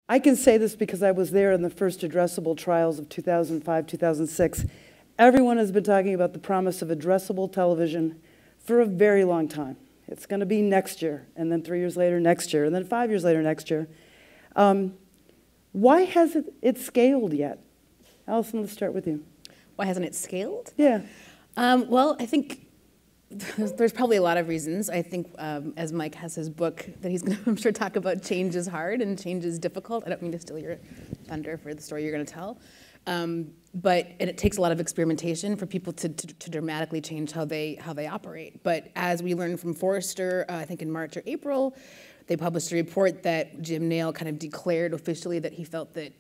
I can say this because I was there in the first addressable trials of 2005, 2006. Everyone has been talking about the promise of addressable television for a very long time. It's going to be next year, and then 3 years later, next year, and then 5 years later, next year. Why hasn't it scaled yet? Allison, let's start with you. Why hasn't it scaled? Yeah. Well, I think there's probably a lot of reasons. I think as Mike has his book that he's going to, I'm sure, talk about change is hard and change is difficult. I don't mean to steal your thunder for the story you're going to tell. But it takes a lot of experimentation for people to dramatically change how they operate. But as we learned from Forrester, I think in March or April, they published a report that Jim Nail kind of declared officially that he felt that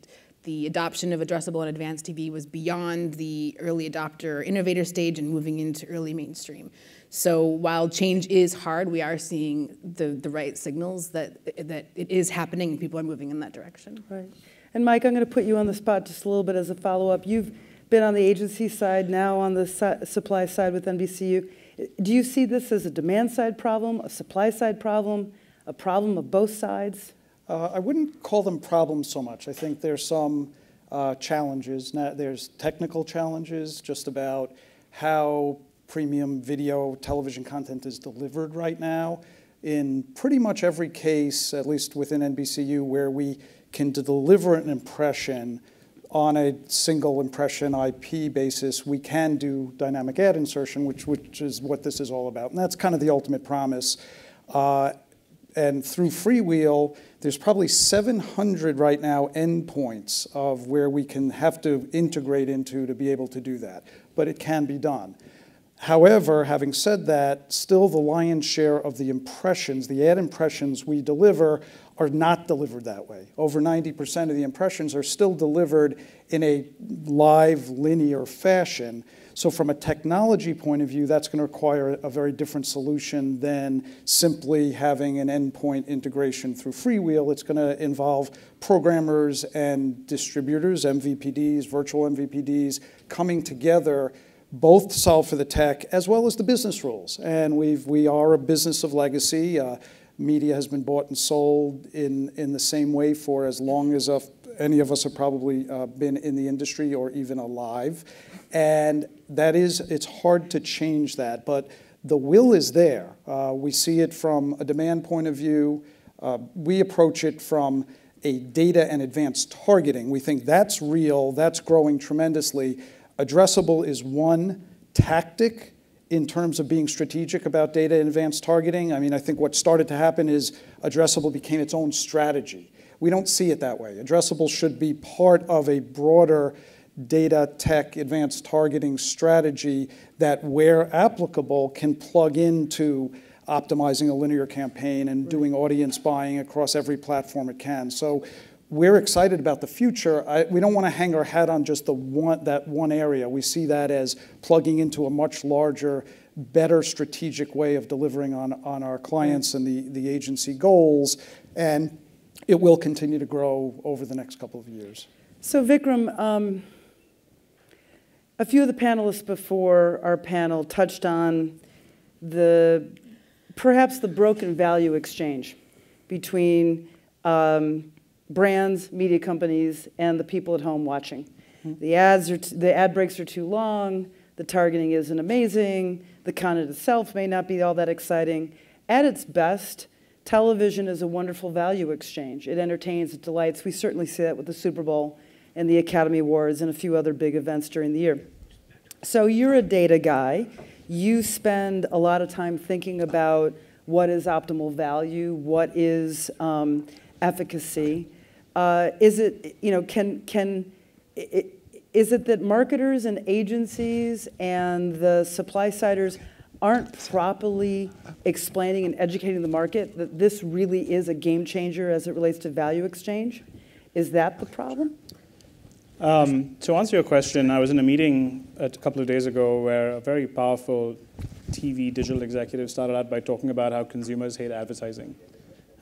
the adoption of addressable and advanced TV was beyond the early adopter innovator stage and moving into early mainstream. So while change is hard, we are seeing the right signals that it is happening and people are moving in that direction. Right. And Mike, I'm going to put you on the spot just a little bit as a follow-up. You've been on the agency side, now on the supply side with NBCU. Do you see this as a demand side problem, a supply side problem, a problem of both sides? I wouldn't call them problems so much. I think there's some challenges. Now, there's technical challenges just about how premium video television content is delivered right now. In pretty much every case, at least within NBCU, where we can deliver an impression on a single impression IP basis, we can do dynamic ad insertion, which is what this is all about. And that's kind of the ultimate promise. And through FreeWheel, there's probably 700 right now endpoints of where we can have to integrate into to be able to do that. But it can be done. However, having said that, still the lion's share of the impressions, the ad impressions we deliver, are not delivered that way. Over 90% of the impressions are still delivered in a live, linear fashion. So from a technology point of view, that's going to require a very different solution than simply having an endpoint integration through FreeWheel. It's going to involve programmers and distributors, MVPDs, virtual MVPDs, coming together both to solve for the tech as well as the business rules. And we are a business of legacy. Media has been bought and sold in the same way for as long as any of us have probably been in the industry or even alive. And it's hard to change that, but the will is there. We see it from a demand point of view. We approach it from a data and advanced targeting. We think that's real, that's growing tremendously. Addressable is one tactic in terms of being strategic about data and advanced targeting. I mean, I think what started to happen is addressable became its own strategy. We don't see it that way. Addressable should be part of a broader data, tech, advanced targeting strategy that, where applicable, can plug into optimizing a linear campaign and doing audience buying across every platform it can. So we're excited about the future. We don't want to hang our hat on just that one area. We see that as plugging into a much larger, better strategic way of delivering on our clients and the agency goals, and it will continue to grow over the next couple of years. So Vikram, a few of the panelists before our panel touched on perhaps the broken value exchange between brands, media companies, and the people at home watching. Mm-hmm. The ad breaks are too long, the targeting isn't amazing, the content itself may not be all that exciting. At its best, television is a wonderful value exchange. It entertains, it delights. We certainly see that with the Super Bowl and the Academy Awards and a few other big events during the year. So you're a data guy. You spend a lot of time thinking about what is optimal value, what is efficacy. Is it, is it that marketers and agencies and the supply siders aren't properly explaining and educating the market that this really is a game changer as it relates to value exchange? Is that the problem? To answer your question, I was in a meeting a couple of days ago where a very powerful TV digital executive started out by talking about how consumers hate advertising.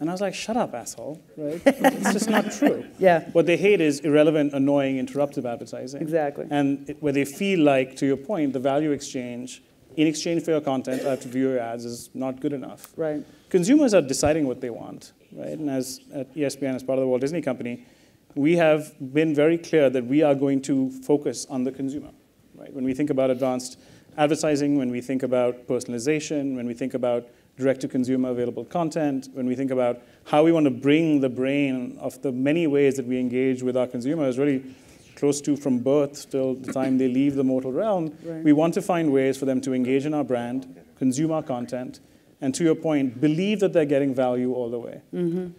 And I was like, shut up, asshole, right? It's just not true. Yeah. What they hate is irrelevant, annoying, interruptive advertising. Exactly. And where they feel like, to your point, the value exchange, in exchange for your content, I have to view your ads, is not good enough. Right. Consumers are deciding what they want. right? And as at ESPN, as part of the Walt Disney Company, we have been very clear that we are going to focus on the consumer, right? When we think about advanced advertising, when we think about personalization, when we think about direct-to-consumer available content, when we think about how we want to bring the brain of the many ways that we engage with our consumers, really close to from birth till the time they leave the mortal realm, Right. we want to find ways for them to engage in our brand, consume our content, and to your point, believe that they're getting value all the way. Mm-hmm.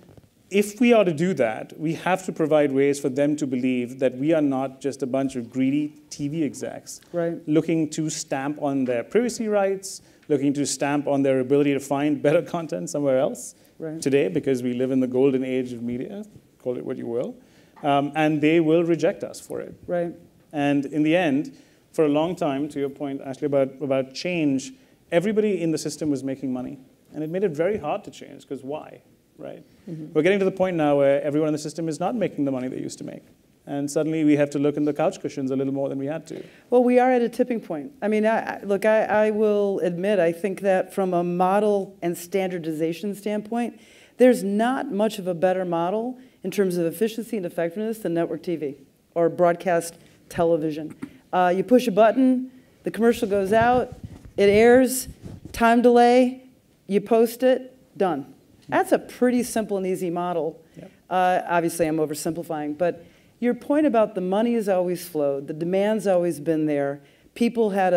If we are to do that, we have to provide ways for them to believe that we are not just a bunch of greedy TV execs Right. looking to stamp on their privacy rights, looking to stamp on their ability to find better content somewhere else Right. today, because we live in the golden age of media, call it what you will, and they will reject us for it. Right. And in the end, for a long time, to your point, Ashley, about change, everybody in the system was making money. And it made it very hard to change, because why, right? Mm-hmm. We're getting to the point now where everyone in the system is not making the money they used to make. And suddenly we have to look in the couch cushions a little more than we had to. Well, we are at a tipping point. I mean, look, I will admit, I think that from a model and standardization standpoint, there's not much of a better model in terms of efficiency and effectiveness than network TV or broadcast television. You push a button, the commercial goes out, it airs, time delay, you post it, done. That's a pretty simple and easy model. Yep. Obviously, I'm oversimplifying, but your point about the money has always flowed, the demand's always been there. People had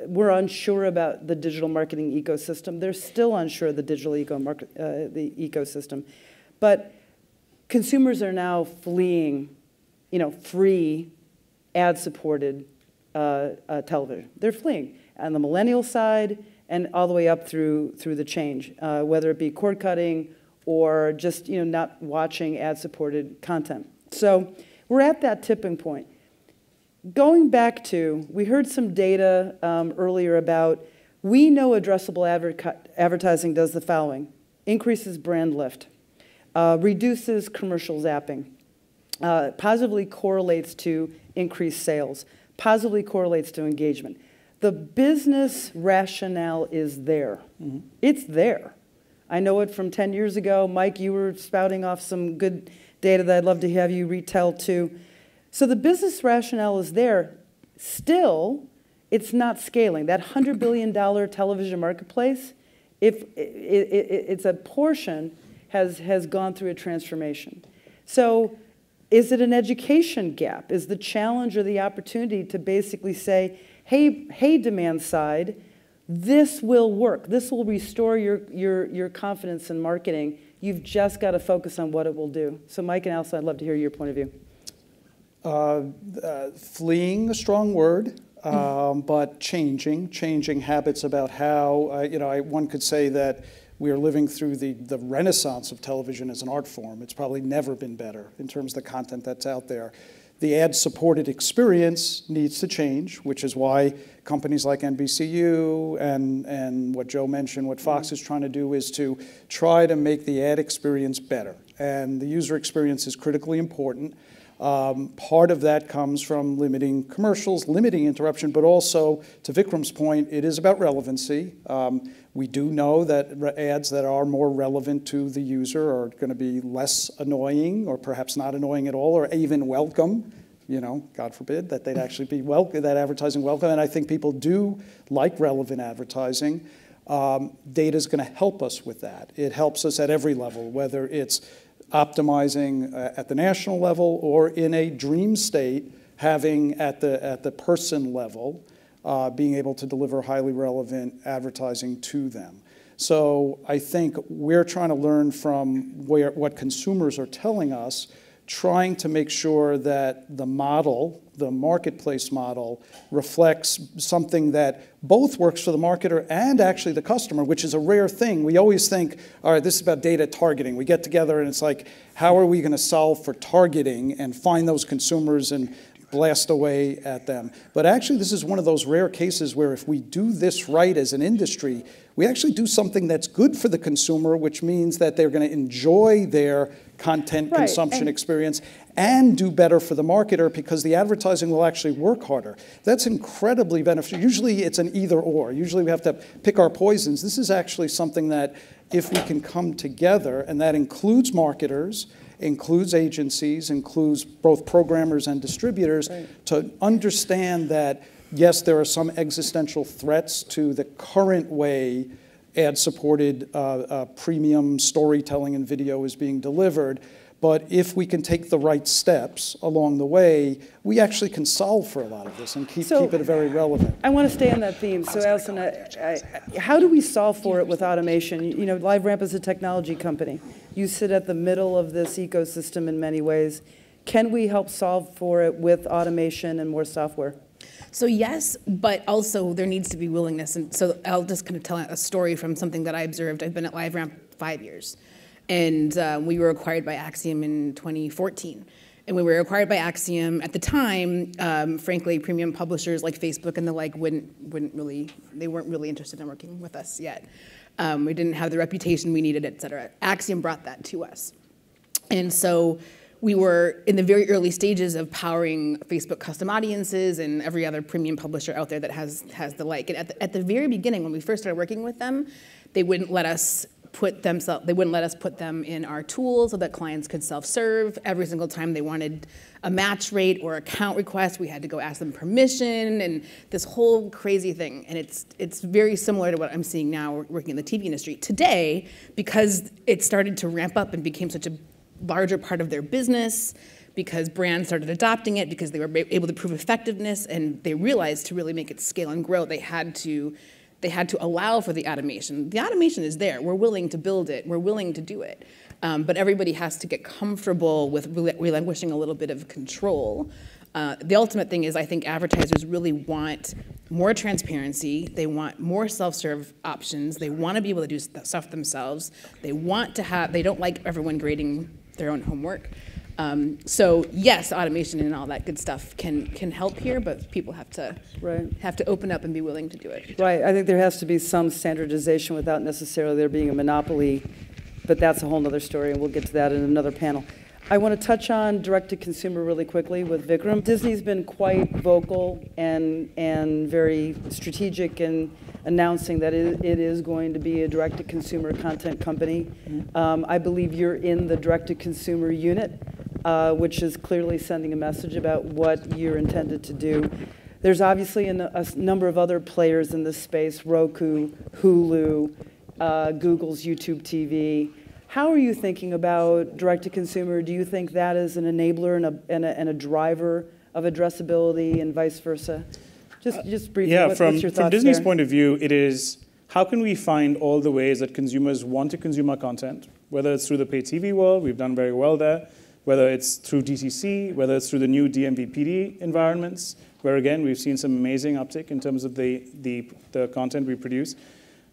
were unsure about the digital marketing ecosystem. They're still unsure of the digital the ecosystem. But consumers are now fleeing, free, ad-supported television. They're fleeing on the millennial side and all the way up through the change, whether it be cord cutting or just not watching ad-supported content. So we're at that tipping point. Going back to, we heard some data earlier about, we know addressable advertising does the following: increases brand lift, reduces commercial zapping, positively correlates to increased sales, positively correlates to engagement. The business rationale is there. Mm-hmm. It's there. I know it from 10 years ago. Mike, you were spouting off some good data that I'd love to have you retell too. So the business rationale is there. Still, it's not scaling. That $100 billion television marketplace, if it's a portion, has gone through a transformation. So is it an education gap? Is the challenge or the opportunity to basically say, hey, demand side, this will work. This will restore your confidence in marketing. You've just got to focus on what it will do. So Mike and Allison, I'd love to hear your point of view. Fleeing, a strong word, but changing habits about how, one could say that we are living through the renaissance of television as an art form. It's probably never been better in terms of the content that's out there. The ad-supported experience needs to change, which is why companies like NBCU and what Joe mentioned, what Fox is trying to do is to try to make the ad experience better. And the user experience is critically important. Part of that comes from limiting commercials, limiting interruption, but also, to Vikram's point, it is about relevancy. We do know that ads that are more relevant to the user are going to be less annoying, or perhaps not annoying at all, or even welcome. God forbid that they'd actually be welcome, that advertising welcome. And I think people do like relevant advertising. Data is going to help us with that. It helps us at every level, whether it's optimizing at the national level or in a dream state, having at the person level, being able to deliver highly relevant advertising to them. So I think we're trying to learn from what consumers are telling us, trying to make sure that the model, the marketplace model, reflects something that both works for the marketer and actually the customer, which is a rare thing. We always think, all right, this is about data targeting. We get together and it's like, how are we going to solve for targeting and find those consumers and blast away at them? But actually, this is one of those rare cases where if we do this right as an industry, we actually do something that's good for the consumer, which means that they're going to enjoy their content consumption experience and do better for the marketer because the advertising will actually work harder. That's incredibly beneficial. Usually it's an either or. Usually we have to pick our poisons. This is actually something that if we can come together, and that includes marketers, includes agencies, includes both programmers and distributors, to understand that, yes, there are some existential threats to the current way ad-supported premium storytelling and video is being delivered. But if we can take the right steps along the way, we actually can solve for a lot of this and keep it very relevant. I want to stay on that theme. So, Allison, how do we solve for it with automation? You know, LiveRamp is a technology company. You sit at the middle of this ecosystem in many ways. Can we help solve for it with automation and more software? So yes, but also there needs to be willingness. And so I'll just kind of tell a story from something that I observed. I've been at LiveRamp 5 years. And we were acquired by Acxiom in 2014. And when we were acquired by Acxiom, at the time, frankly, premium publishers like Facebook and the like weren't really interested in working with us yet. We didn't have the reputation we needed, et cetera. Acxiom brought that to us. And so we were in the very early stages of powering Facebook custom audiences and every other premium publisher out there that has the like. And at the very beginning, when we first started working with them, they wouldn't let us put them in our tools so that clients could self-serve. Every single time they wanted a match rate or account request, we had to go ask them permission, and this whole crazy thing. And it's very similar to what I'm seeing now working in the TV industry. Today, because it started to ramp up and became such a larger part of their business, because brands started adopting it, because they were able to prove effectiveness, and they realized to really make it scale and grow, they had to allow for the automation. The automation is there. We're willing to build it. We're willing to do it. But everybody has to get comfortable with relinquishing a little bit of control. The ultimate thing is, I think advertisers really want more transparency. They want more self-serve options. They want to be able to do stuff themselves. They don't like everyone grading their own homework. So yes, automation and all that good stuff can help here, but people have to open up and be willing to do it. Right. I think there has to be some standardization without necessarily there being a monopoly, but that's a whole other story, and we'll get to that in another panel. I want to touch on direct-to-consumer really quickly with Vikram. Disney's been quite vocal and very strategic in announcing that it is going to be a direct-to-consumer content company. I believe you're in the direct-to-consumer unit, which is clearly sending a message about what you're intended to do. There's obviously a number of other players in this space: Roku, Hulu, Google's YouTube TV. How are you thinking about direct-to-consumer? Do you think that is an enabler and a driver of addressability and vice versa? Just briefly, what's your thoughts from Disney's there? point of view, it is how can we find all the ways that consumers want to consume our content, whether it's through the pay TV world, we've done very well there, whether it's through DTC, whether it's through the new DMVPD environments, where again, we've seen some amazing uptick in terms of the content we produce.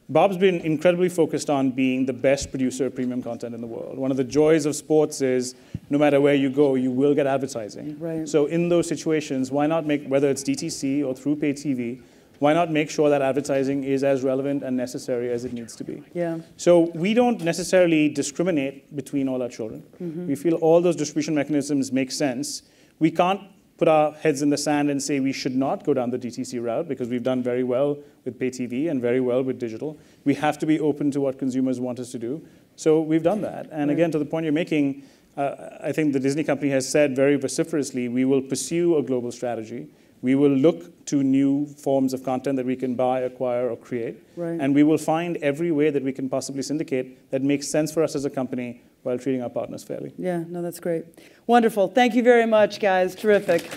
Bob's been incredibly focused on being the best producer of premium content in the world. One of the joys of sports is no matter where you go, you will get advertising. Right. So in those situations, why not make, whether it's DTC or through pay TV, why not make sure that advertising is as relevant and necessary as it needs to be? Yeah. So we don't necessarily discriminate between all our children. We feel all those distribution mechanisms make sense. We can't put our heads in the sand and say we should not go down the DTC route because we've done very well with pay TV and very well with digital. We have to be open to what consumers want us to do. So we've done that. And again, to the point you're making, I think the Disney company has said very vociferously, we will pursue a global strategy. We will look to new forms of content that we can buy, acquire, or create. Right. And we will find every way that we can possibly syndicate that makes sense for us as a company while treating our partners fairly. Yeah, no, that's great. Wonderful. Thank you very much, guys. Terrific.